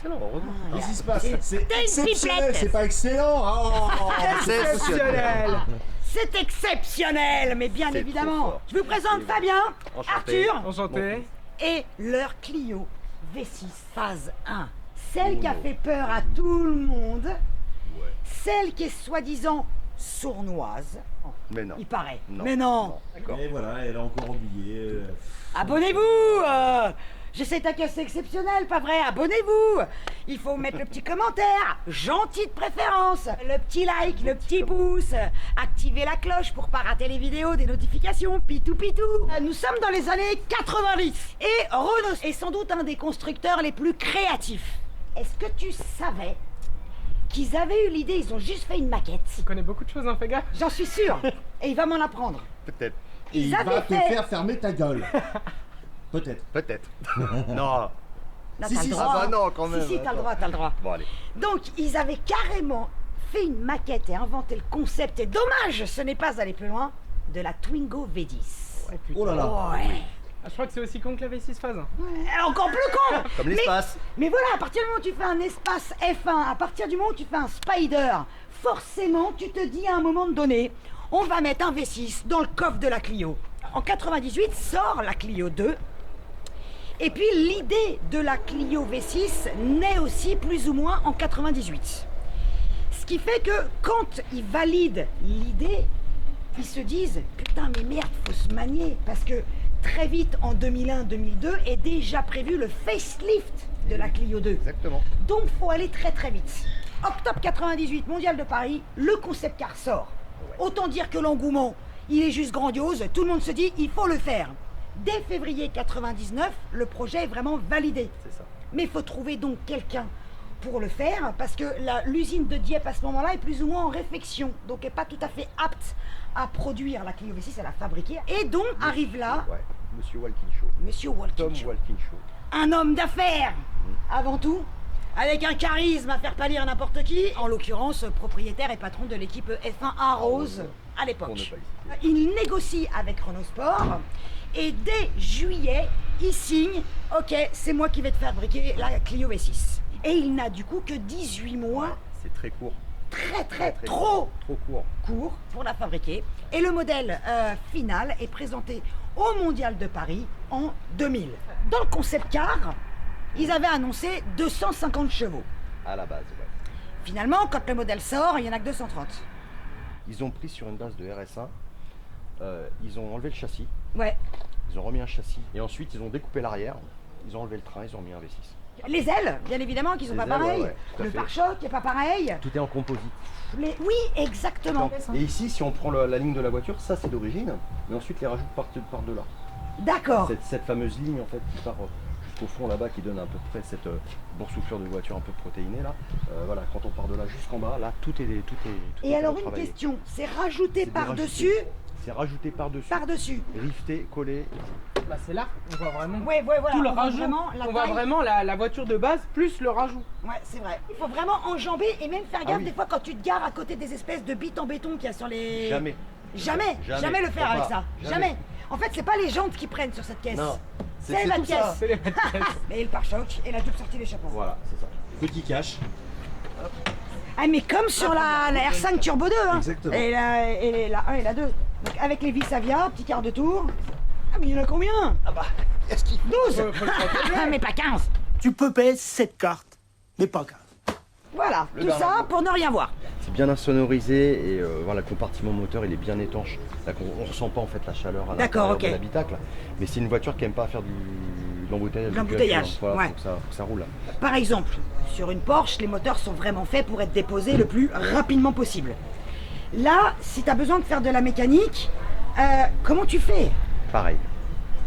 excellent, heureusement. Qu'est-ce qui se passe? C'est T'es une exceptionnel, pipelette. c'est pas excellent. Oh, Exceptionnel. C'est exceptionnel, mais bien C'est trop évidemment. fort. Je vous présente Fabien, Enchanté. Arthur Enchanté. et leur Clio V6 phase 1. Celle qui a fait peur à tout le monde. Celle qui est soi-disant sournoise. Mais non. Il paraît. Non. Mais non. D'accord. Et voilà, elle a encore oublié. Abonnez-vous. J'essaie ta caisse exceptionnelle, pas vrai? Abonnez-vous. Il faut mettre le petit commentaire, gentil de préférence, le petit like, le petit pouce, activer la cloche pour pas rater les vidéos, des notifications, pitou pitou. Nous sommes dans les années 90 et Renault est sans doute un des constructeurs les plus créatifs. Est-ce que tu savais qu'ils avaient eu l'idée, ils ont juste fait une maquette? Tu connais beaucoup de choses, hein, fais gaffe. J'en suis sûr. Et il va m'en apprendre. Peut-être. Et il avaient va te fait- faire fermer ta gueule. Peut-être. Peut-être. non. Là, Si, t'as si, le si. droit. Ah bah non, quand même. Si, t'as le Attends. droit, t'as le droit. Bon, allez. Donc, ils avaient carrément fait une maquette et inventé le concept, et dommage, ce n'est pas aller plus loin, de la Twingo V10. Oh là là. Ouais. Ah, je crois que c'est aussi con que la V6 phase. Encore plus con. Comme l'espace. Mais voilà, à partir du moment où tu fais un espace F1, à partir du moment où tu fais un Spider, forcément, tu te dis à un moment donné, on va mettre un V6 dans le coffre de la Clio. En 98 sort la Clio 2. Et puis l'idée de la Clio V6 naît aussi plus ou moins en 98. Ce qui fait que quand ils valident l'idée, ils se disent putain mais merde, faut se manier parce que très vite en 2001-2002 est déjà prévu le facelift de la Clio 2. Exactement. Donc faut aller très très vite. Octobre 98, Mondial de Paris, le concept car sort. Autant dire que l'engouement, il est juste grandiose, tout le monde se dit il faut le faire. Dès février 99, le projet est vraiment validé. C'est ça. Mais il faut trouver donc quelqu'un pour le faire parce que l'usine de Dieppe à ce moment-là est plus ou moins en réflexion, donc n'est pas tout à fait apte à produire la Clio V6, à la fabriquer. Et donc arrive là Ouais. Monsieur Walkinshaw. Monsieur Walkinshaw. Tom Walkinshaw. Un homme d'affaires, avant tout, avec un charisme à faire pâlir n'importe qui, en l'occurrence propriétaire et patron de l'équipe F1 Arrows à Pour ne l'époque. pas le citer. Il négocie avec Renault Sport et dès juillet, il signe « Ok, c'est moi qui vais te fabriquer la Clio V6 ». Et il n'a du coup que 18 mois, C'est très court. très Très trop Trop court. court pour la fabriquer. Et le modèle final est présenté au Mondial de Paris en 2000. Dans le concept car, ils avaient annoncé 250 chevaux. À la base, ouais. Finalement, quand le modèle sort, il n'y en a que 230. Ils ont pris sur une base de RS1. Ils ont enlevé le châssis. Ouais. Ils ont remis un châssis. Et ensuite, ils ont découpé l'arrière. Ils ont enlevé le train. Ils ont mis un V6. Les ailes, bien évidemment, qui sont Les pas ailes, pareilles. ouais, tout à Le fait. pare-choc n'est pas pareil. Tout est en composite. Oui, exactement. Et ici, si on prend la ligne de la voiture, ça c'est d'origine. Mais ensuite, les rajouts partent par-delà. D'accord. Cette fameuse ligne en fait qui part jusqu'au fond là-bas, qui donne à peu près cette boursouflure de voiture un peu protéinée là. Voilà, quand on part de là jusqu'en bas, là tout est Et alors une retravaillé. question, c'est rajouté C'est par-dessus, C'est rajouté par-dessus. Rifté, collé. Bah c'est là, on voit vraiment Ouais, voilà. tout le on voit rajout. vraiment la On voit taille. vraiment la voiture de base plus le rajout. Ouais, c'est vrai. Il faut vraiment enjamber et même faire gaffe oui. des fois quand tu te gares à côté des espèces de bites en béton qu'il y a sur les... Jamais. Jamais le faire Faut avec pas. ça. Jamais. En fait, c'est pas les jantes qui prennent sur cette caisse. Non. C'est la tout ça. pièce. C'est les pièces. Et le pare-choc et la double sortie d'échappement. Voilà, c'est ça. Petit cash. Ah, mais comme sur la R5 Turbo 2. Hein. Exactement. Et la 1 et la 2. Donc avec les vis Avia, petit quart de tour. Ah, mais il y en a combien? Ah bah, est-ce qu'il 12 Faut le protéger. mais pas 15. Tu peux payer cette carte, mais pas 15. Voilà, Le tout dernier ça mot. pour ne rien voir. C'est bien insonorisé et voilà, le compartiment moteur il est bien étanche. Là, on ressent pas en fait la chaleur à D'accord, l'intérieur ok. de l'habitacle. Mais c'est une voiture qui aime pas faire de l'embouteillage. De l'embouteillage, Voilà, ouais. faut que ça roule. Là. Par exemple, sur une Porsche, les moteurs sont vraiment faits pour être déposés le plus rapidement possible. Là, si tu as besoin de faire de la mécanique, comment tu fais? Pareil.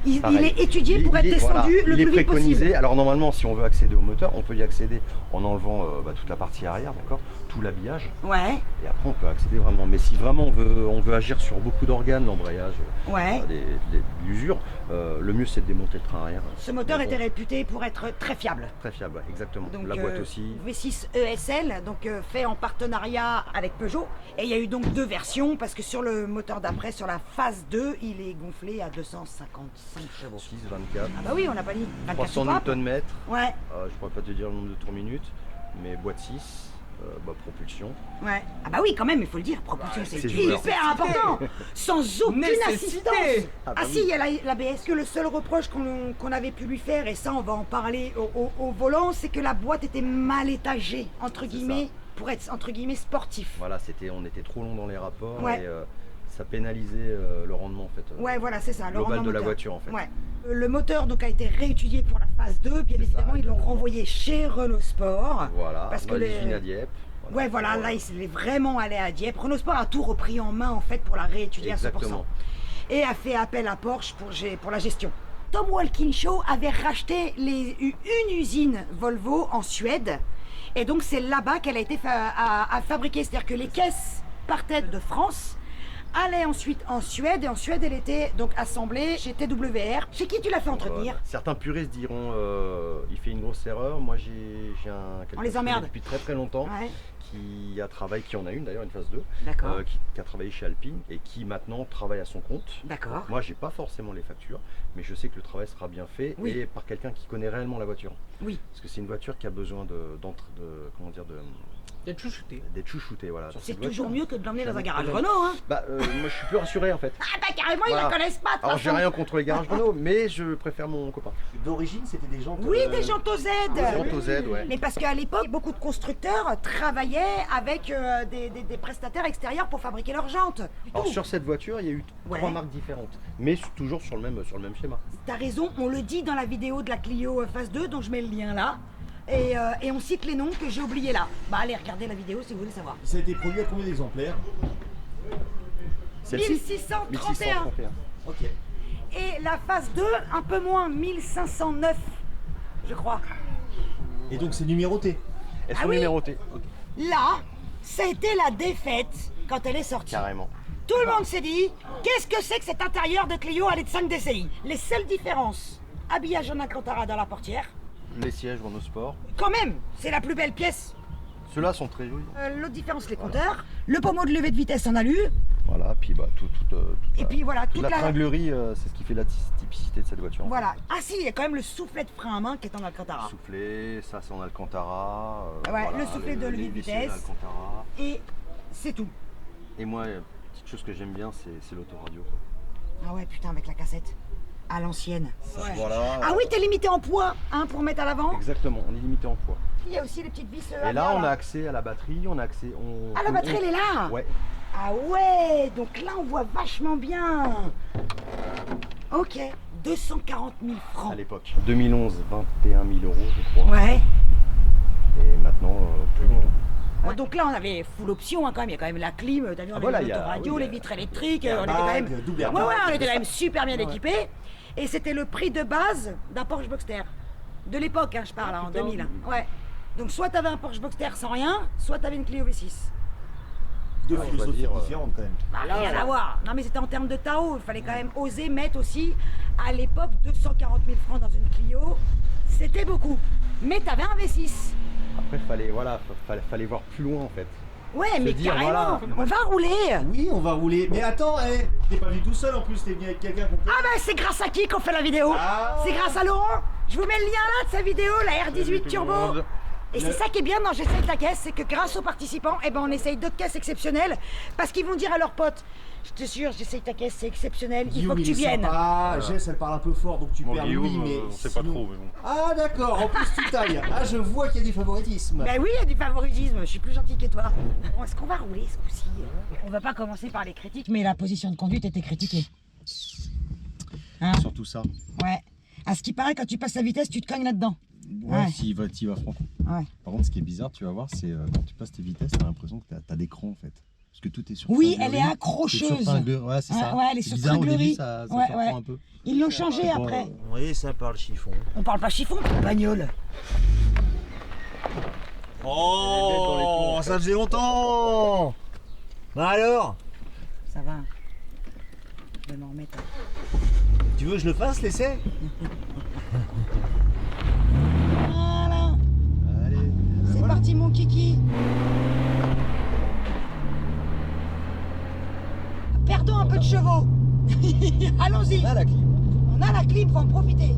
Il Pareil. est étudié pour être Il est- descendu voilà, le il est plus vite préconisé. possible. Alors normalement, si on veut accéder au moteur, on peut y accéder en enlevant toute la partie arrière, d'accord. tout l'habillage. Ouais, Et après, on peut accéder vraiment. Mais si vraiment on veut agir sur beaucoup d'organes, l'embrayage, ouais. l'usure, le mieux c'est de démonter le train arrière. Ce moteur Mais bon, était réputé pour être très fiable. très fiable, ouais, exactement. Donc, la boîte aussi. V6 ESL, donc fait en partenariat avec Peugeot. Et il y a eu donc 2 versions, parce que sur le moteur d'après, sur la phase 2, il est gonflé à 255 chevaux. 6, 24, Ah bah oui, on l'a pas dit. 24 300 soupapes. Nm. Ouais, Je pourrais pas te dire le nombre de tours minutes, mais boîte 6, propulsion. ouais. Ah bah oui, quand même, il faut le dire, propulsion, c'est c'est joueur. hyper important. Sans aucune Nécessité. assistance. Ah bah Ah oui. si, il y a l'ABS. Que le seul reproche qu'on avait pu lui faire, et ça on va en parler au volant, c'est que la boîte était mal étagée, entre C'est guillemets, pour être entre guillemets sportif. Voilà, on était trop long dans les rapports Ouais. et ça pénalisait le rendement en fait. Ouais, voilà, c'est ça. Le global rendement de la moteur. voiture en fait. Ouais. Le moteur donc a été réétudié pour la phase 2. Bien évidemment, ça, ils l'ont renvoyé chez Renault Sport. Voilà, Parce que dans les- l'usine à Dieppe. Ouais, voilà, là, il est vraiment allé à Dieppe. Renault Sport a tout repris en main en fait pour la réétudier à 100%. Exactement. Et a fait appel à Porsche pour la gestion. Tom Walkinshaw avait racheté une usine Volvo en Suède. Et donc c'est là-bas qu'elle a été à fabriquer. C'est-à-dire que les caisses partaient de France, allaient ensuite en Suède. Et en Suède, elle était donc assemblée chez TWR. Chez qui tu l'as fait entretenir? Certains puristes diront il fait une grosse erreur. Moi j'ai quelqu'un les que je emmerde. connais depuis très très longtemps Ouais, qui en a une d'ailleurs, une phase 2, d'accord. qui a travaillé chez Alpine et qui maintenant travaille à son compte. D'accord. Moi j'ai pas forcément les factures, mais je sais que le travail sera bien fait Oui. et par quelqu'un qui connaît réellement la voiture. Oui. Parce que c'est une voiture qui a besoin D'être chouchouté. d'être chouchoutée. Voilà, sur C'est cette toujours voiture. mieux que de l'emmener dans un Jamais garage de problème. Renault, hein. Bah, moi je suis plus rassuré en fait. Ah bah carrément, ils Voilà. la connaissent pas de toute Alors j'ai façon. rien contre les garages Renault, mais je préfère mon copain. D'origine, c'était des jantes. Oui, des jantes au Z. Jantes au Z, ouais. Mais parce qu'à l'époque, beaucoup de constructeurs travaillaient avec des prestataires extérieurs pour fabriquer leurs jantes. Alors sur cette voiture, il y a eu Ouais. 3 marques différentes, mais toujours sur le même schéma. T'as raison, on le dit dans la vidéo de la Clio phase 2, dont je mets le lien là. Et on cite les noms que j'ai oubliés là. Bah allez regarder la vidéo si vous voulez savoir. Ça a été produit à combien d'exemplaires? Celle-ci 1631. 1631. Ok. Et la phase 2, un peu moins, 1509, je crois. Et donc c'est numéroté. Elles Ah sont oui. numérotées, Là, ça a été la défaite quand elle est sortie. carrément. Tout le monde s'est dit, qu'est-ce que c'est que cet intérieur de Clio à l'aide 5 DCI? Les seules différences, habillage en Alcantara dans la portière, Les sièges Renault Sport. quand même, c'est la plus belle pièce. Ceux-là sont très jolis. L'autre différence, les compteurs, le pommeau de levée de vitesse en alu, Voilà, puis bah et puis voilà, toute la tringlerie, c'est ce qui fait la typicité de cette voiture. Voilà. Ah si, il y a quand même le soufflet de frein à main qui est en Alcantara. Soufflé, ça c'est en Alcantara. Ouais, le soufflet de levier de les vitesse. sièges Alcantara. Et c'est tout. Et moi, petite chose que j'aime bien, c'est l'autoradio. Ah ouais, putain, avec la cassette. À l'ancienne. Ouais. Voilà. Ah oui, t'es limité en poids, hein, pour mettre à l'avant. Exactement, on est limité en poids. Il y a aussi les petites vis. Et là, on a accès à la batterie, on a accès. Ah, la batterie, elle est là. Ouais. Ah ouais, donc là on voit vachement bien. Ok, 240 000 À francs. l'époque. 2011, 21 000 euros, je crois. Ouais. Et maintenant, plus du tout. Donc là on avait full option hein, quand même, il y a quand même la clim, t'as vu, on voilà, avait il y a- l'autoradio, oui, les il y a- vitres électriques, on airbag, était quand même... double Ouais, airbag, ouais, on tout était ça. quand même super bien équipés. Et c'était le prix de base d'un Porsche Boxster. De l'époque, hein, je parle, hein, en putain. 2000. Ouais. Donc soit t'avais un Porsche Boxster sans rien, soit t'avais une Clio V6. Deux on va philosophies dire, différentes quand même. Bah, rien à voir. Non mais c'était en termes de Tao, il fallait quand même oser mettre aussi, à l'époque, 240 000 francs dans une Clio, c'était beaucoup. Mais t'avais un V6. Après, fallait voir plus loin en fait. Ouais, Se mais dire, carrément, voilà. on va rouler. Oui, on va rouler. Mais attends, t'es pas venu tout seul en plus, t'es venu avec quelqu'un qu'on Ah bah c'est grâce à qui qu'on fait la vidéo? Ah. C'est grâce à Laurent. Je vous mets le lien là de sa vidéo, la R18 Turbo. Et c'est ça qui est bien dans J'essaye ta caisse, c'est que grâce aux participants, eh ben on essaye d'autres caisses exceptionnelles parce qu'ils vont dire à leurs potes, je te jure, J'essaye ta caisse, c'est exceptionnel, il faut que tu viennes. Ah, Jess, elle parle un peu fort, donc tu Bon, perds Guillaume, oui, mais on sait pas sinon- trop, mais bon. Ah d'accord, en plus tu tailles. Ah, je vois qu'il y a du favoritisme. Ben oui, il y a du favoritisme, je suis plus gentil que toi. Bon, est-ce qu'on va rouler ce coup-ci? On va pas commencer par les critiques, mais la position de conduite était critiquée. Hein? Surtout ça. Ouais. À ce qui paraît, quand tu passes la vitesse, tu te cognes là-dedans. Ouais, Ouais. t'y vas franco. Ouais. Par contre, ce qui est bizarre, tu vas voir, c'est quand tu passes tes vitesses, t'as l'impression que t'as des crans en fait. Parce que tout est sur Oui, tringlerie. elle est accrocheuse. C'est sur tringlerie, ouais, c'est ça. Ouais, elle est sur bizarre, au début, tringlerie. ça Ouais, surprend ouais. un peu. Ils l'ont changé après. Oui, ça parle chiffon. On parle pas chiffon, bagnole. Oh, ça faisait longtemps. Bah alors, Ça va. Je vais m'en remettre. tu veux que je le fasse l'essai? Voilà. Allez, C'est parti mon kiki. Perdons un peu de chevaux. Allons-y. là la clim. On a la clim, faut en profiter.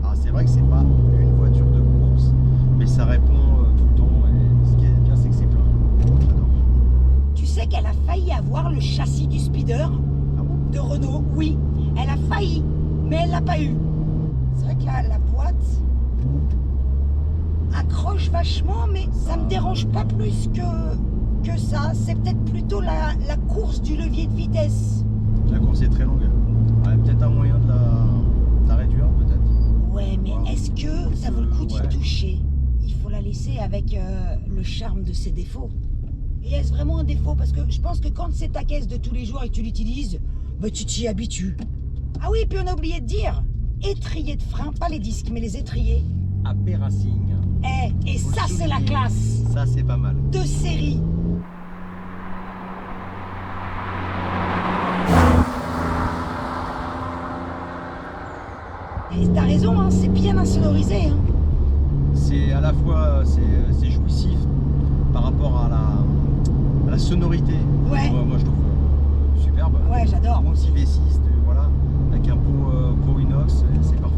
Alors c'est vrai que c'est pas une voiture de course, mais ça répond tout le temps et ce qui est bien c'est que c'est plein. J'adore. Tu sais qu'elle a failli avoir le châssis du speeder Ah bon? de Renault. Oui, elle a failli, mais elle l'a pas eu. C'est vrai que la boîte accroche vachement, mais ça me dérange pas plus que ça. C'est peut-être plutôt la course du levier de vitesse. La course est très longue. Ouais, peut-être un moyen de la réduire peut-être. Ouais, mais Wow. est-ce que ça vaut le coup d'y Ouais. toucher? Il faut la laisser avec le charme de ses défauts. Et est-ce vraiment un défaut? Parce que je pense que quand c'est ta caisse de tous les jours et que tu l'utilises, bah tu t'y habitues. Ah oui, puis on a oublié de dire, étrier de frein, pas les disques, mais les étriers. AP Racing. Et Faut le ça c'est la souligner. classe Ça c'est pas mal. de série. Et t'as raison, hein, c'est bien insonorisé. Hein. C'est à la fois c'est jouissif par rapport à la sonorité. Ouais. Moi je trouve superbe. Ouais, j'adore. Mon petit V6, voilà, avec un pot inox, c'est parfait.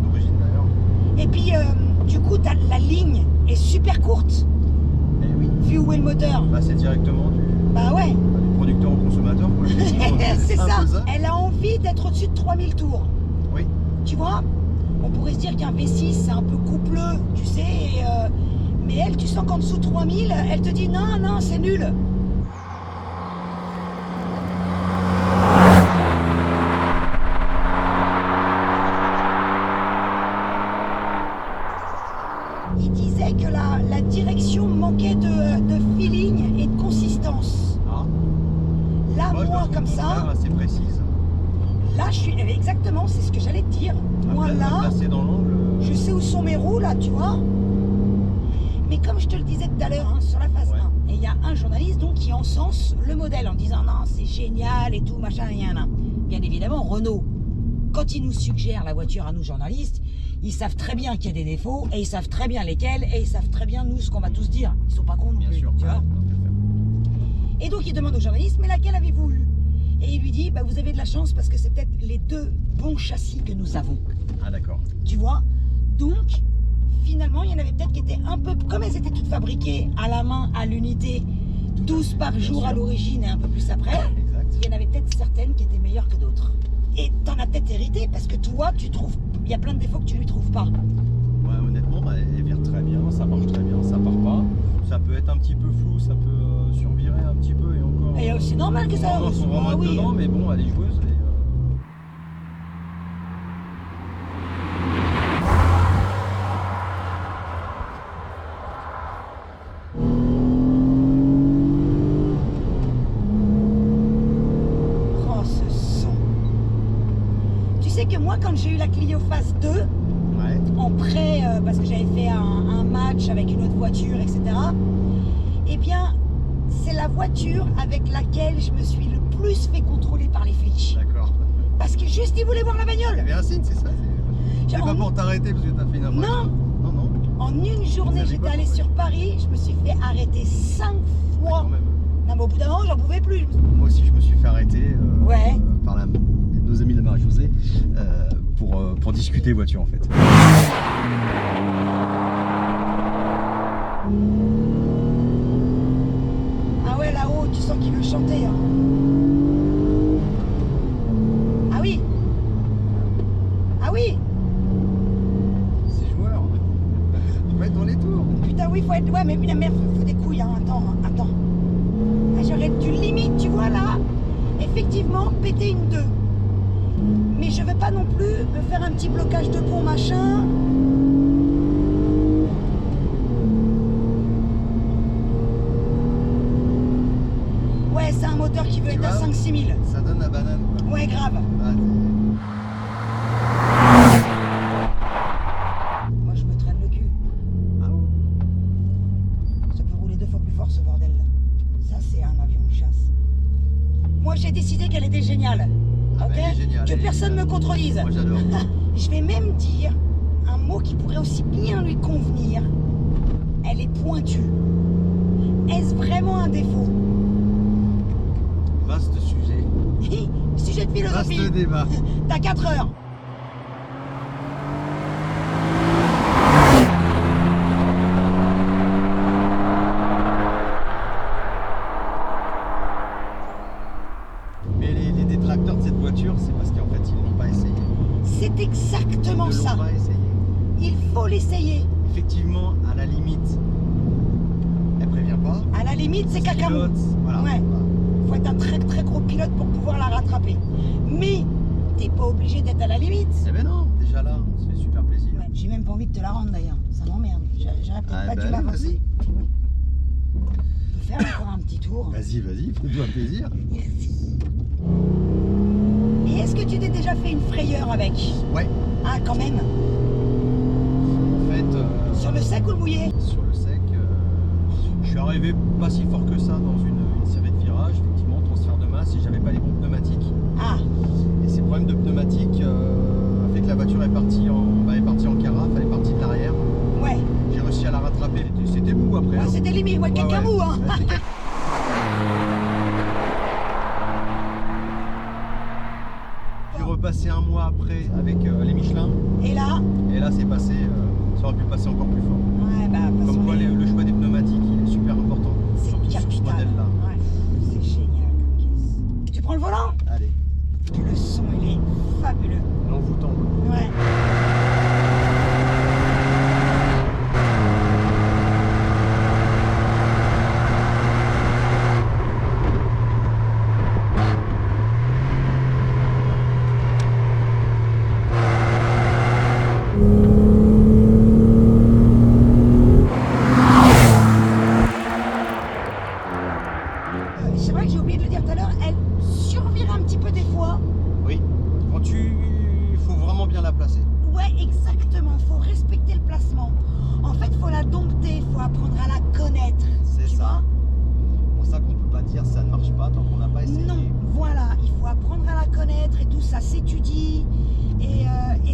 D'origine d'ailleurs. Et puis, du coup, la ligne est super courte, Eh oui, vu où est le moteur. bah, c'est directement Bah ouais, du producteur au consommateur. Quoi. c'est un ça. peu ça. Elle a envie d'être au-dessus de 3000 tours. Oui. Tu vois, on pourrait se dire qu'un V6, c'est un peu coupleux, tu sais, mais elle, tu sens qu'en dessous de 3000, elle te dit non, non, c'est nul. Il disait que la direction manquait de feeling et de consistance. Ah. Là, Moi, je moi, trouve comme au ça, contraire assez précise. là, je suis exactement, c'est ce que j'allais te dire. Moi, là, Placée dans l'angle. je sais où sont mes roues, là, tu vois. Mais comme je te le disais tout à l'heure, hein, sur la phase Ouais. 1, et il y a un journaliste donc qui encense le modèle en disant non, c'est génial et tout, machin, rien. Bien évidemment, Renault, quand ils nous suggèrent la voiture à nous journalistes, ils savent très bien qu'il y a des défauts et ils savent très bien lesquels et ils savent très bien nous ce qu'on va tous dire. Ils sont pas cons non Bien plus, sûr. tu vois. Tant qu'à faire. Et donc il demande au journaliste, mais laquelle avez-vous eu? Et il lui dit, bah, vous avez de la chance parce que c'est peut-être les deux bons châssis que nous avons. Ah d'accord. Tu vois? Donc, finalement, il y en avait peut-être qui étaient un peu, comme elles étaient toutes fabriquées à la main, à l'unité, 12 par jour à l'origine et un peu plus après, Exact. il y en avait peut-être certaines qui étaient meilleures que d'autres. Et t'en as peut-être hérité parce que toi, tu trouves, il y a plein de défauts que tu lui trouves pas. Ouais, honnêtement, bah, elle vire très bien, ça marche très bien, ça part pas. Ça peut être un petit peu flou, ça peut survirer un petit peu et encore. Et c'est normal que ça. Faut vraiment Ah être oui. dedans, mais bon, elle est joueuse. Et, Oh, ce son. Tu sais que moi, quand j'ai eu la Clio Phase 2, ouais. en prêt, parce que j'avais fait un match avec une autre voiture, etc. Eh bien, c'est la voiture avec laquelle je me suis le plus fait contrôler par les flics. D'accord. Parce que juste, ils voulaient voir la Il y bagnole. avait un signe, c'est ça. C'est Genre, pas en, pour t'arrêter parce que t'as fait une infraction. Non. Non, non. en une journée, Ça fait j'étais quoi, allée ouais. sur Paris, je me suis fait arrêter 5 fois. Quand même. Non, mais au bout d'un moment, j'en pouvais plus. Moi aussi, je me suis fait arrêter Ouais. par nos amis de la Marie-Josée pour discuter voiture en fait. Ah ouais, là-haut, tu sens qu'il veut chanter. Hein. Ah oui. Ah oui. C'est joueur. Faut être dans les tours. Putain, oui, faut être. Ouais, mais faut des couilles, hein. Attends, hein, attends. Ah, j'aurais dû limite, tu vois là. Effectivement, péter une 2. Mais je veux pas non plus me faire un petit blocage de pont, machin. Ouais, c'est un moteur qui veut Tu être à vois 5-6 000. Ça donne la banane quoi. Ouais, grave. Ah, 2 fois plus fort ce bordel là. Ça c'est un avion de chasse. Moi j'ai décidé qu'elle était géniale. Ah Ok bah, elle est géniale, Que elle est personne ne me géniale. contredise. Moi j'adore. Je vais même dire un mot qui pourrait aussi bien lui convenir. Elle est pointue. Est-ce vraiment un défaut? Vaste sujet. Sujet de philosophie. Vaste débat. T'as 4 heures. Mais les détracteurs de cette voiture, c'est parce qu'en fait, ils l'ont pas essayé. C'est exactement Ils ne ça. l'ont pas essayé. Il faut l'essayer. Effectivement, à la limite, elle prévient pas. À la limite, c'est cacamou. Pilote, voilà. Ouais. Faut être un très très gros pilote pour pouvoir la rattraper. Mais t'es pas obligé d'être à la limite. Eh ben non, déjà là, on se fait super plaisir. Ouais, j'ai même pas envie de te la rendre d'ailleurs. Ça m'emmerde. J'aurais peut-être Ah, pas bah, dû m'avancer. vas-y. On peut faire encore un petit tour. Vas-y, fais-toi un plaisir. Et est-ce que tu t'es déjà fait une frayeur avec? Ouais, Ah, quand même. en fait, Sur le sec ou le mouillé? sur le sec, je suis arrivé pas si fort que ça dans une série de virages, effectivement, transfert de masse, et j'avais pas les bons pneumatiques. Ah, Et ces problèmes de pneumatiques a fait que la voiture est partie en carafe, elle est partie de l'arrière. ouais. J'ai réussi à la rattraper, c'était mou après. Ouais, hein. c'était limite, ouais, cacamou, hein. Ouais, c'était J'ai repassé un mois après avec les Michelin, Et là? et là c'est passé, ça aurait pu passer encore plus fort. Ouais, bah, de toute façon, Comme quoi le choix des pneumatiques il est super important, c'est surtout sur ce capital. modèle-là. Ouais, c'est génial comme caisse. Tu prends le volant? Allez, Le son, il est fabuleux. l'envoûtant. Ouais. C'est vrai que j'ai oublié de le dire tout à l'heure, elle survire un petit peu des fois. Oui, quand faut vraiment bien la placer. Ouais, exactement. Faut respecter le placement. En fait, faut la dompter, faut apprendre à la connaître. C'est tu ça. C'est pour ça qu'on peut pas dire ça ne marche pas tant qu'on n'a pas essayé. Non, voilà, il faut apprendre à la connaître et tout ça s'étudie. Et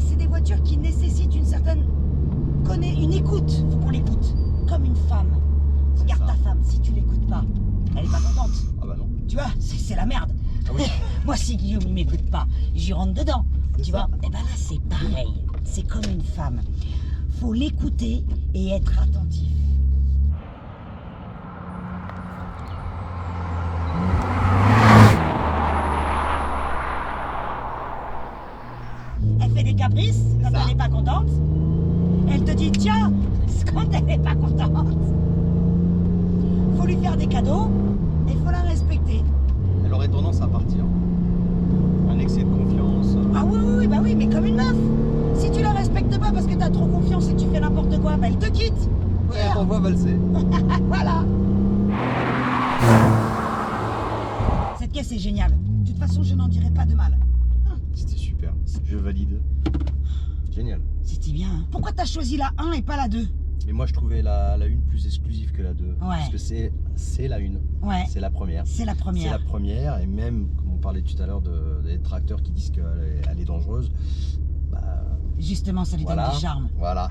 c'est des voitures qui nécessitent une certaine une écoute. Faut qu'on l'écoute, comme une femme. Regarde ça. ta femme, si tu l'écoutes pas, elle est pas contente. Ah bah non. Tu vois, c'est la merde. Ah oui. Moi, si Guillaume il m'écoute pas, j'y rentre dedans. C'est Tu ça. vois, et ben là c'est pareil. C'est comme une femme. Faut l'écouter et être attentif. Elle fait des caprices quand ça. elle n'est pas contente. Elle te dit tiens, quand elle n'est pas contente. Faut lui faire des cadeaux et faut la respecter. Elle aurait tendance à partir. Un excès de confiance. Ah oui, bah oui, mais comme une meuf. Si tu la respectes pas parce que t'as trop confiance et que tu fais n'importe quoi, bah elle te quitte. Ouais, elle t'envoie valser. Voilà. Cette caisse est géniale. De toute façon, je n'en dirai pas de mal. C'était super. Je valide. Génial. C'était bien. Hein. Pourquoi t'as choisi la 1 et pas la 2? Mais moi je trouvais la 1 plus exclusive que la 2. Ouais. Parce que c'est la 1. Ouais. C'est la première. C'est la C'est première. la première, et même comme on parlait tout à l'heure des tracteurs qui disent qu'elle est dangereuse, bah Justement, ça lui donne voilà. du charme. Voilà.